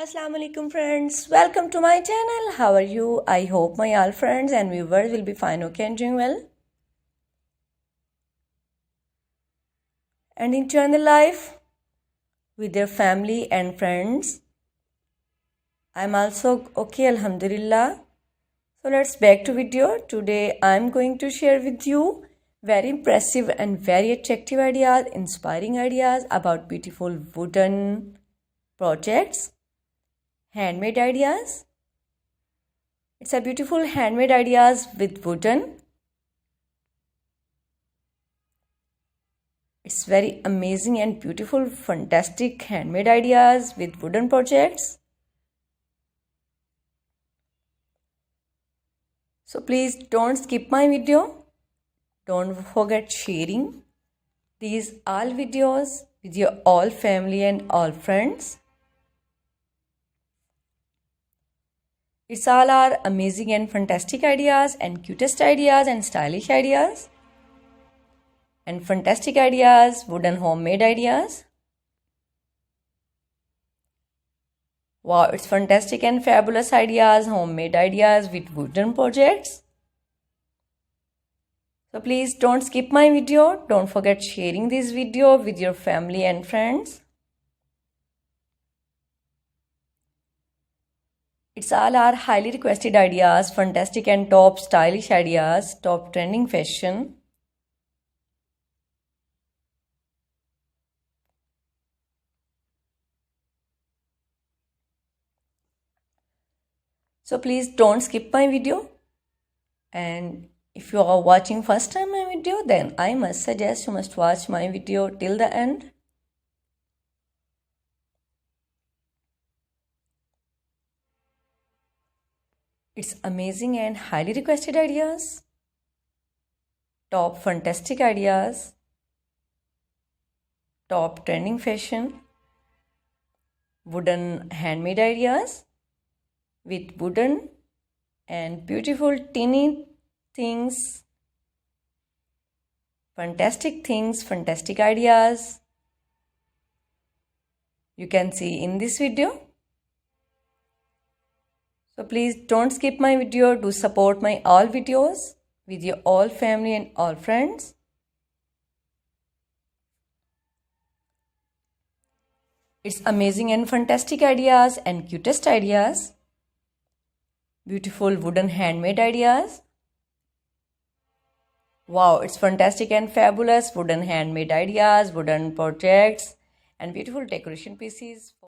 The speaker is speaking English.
Assalamu alaikum friends, welcome to my channel. How are you? I hope my all friends and viewers will be fine, okay, and doing well and enjoying the life with their family and friends. I'm also okay, alhamdulillah. So let's back to video. Today I'm going to share with you very impressive and very attractive ideas, inspiring ideas about beautiful wooden projects, handmade ideas. It's a beautiful handmade ideas with wooden. It's very amazing and beautiful, fantastic handmade ideas with wooden projects. So please don't skip my video. Don't forget sharing these all videos with your all family and all friends. It's all our amazing and fantastic ideas and cutest ideas and stylish ideas and fantastic ideas, wooden homemade ideas. Wow, it's fantastic and fabulous ideas, homemade ideas with wooden projects. So please don't skip my video. Don't forget sharing this video with your family and friends. It's all our highly requested ideas, fantastic and top stylish ideas, top trending fashion. So please don't skip my video. And if you are watching first time my video, then I must suggest you must watch my video till the end. It's amazing and highly requested ideas, top fantastic ideas, top trending fashion, wooden handmade ideas with wooden and beautiful teeny things, fantastic ideas you can see in this video. So please don't skip my video. Do support my all videos with your all family and all friends. It's amazing and fantastic ideas and cutest ideas. Beautiful wooden handmade ideas. Wow, it's fantastic and fabulous wooden handmade ideas, wooden projects and beautiful decoration pieces.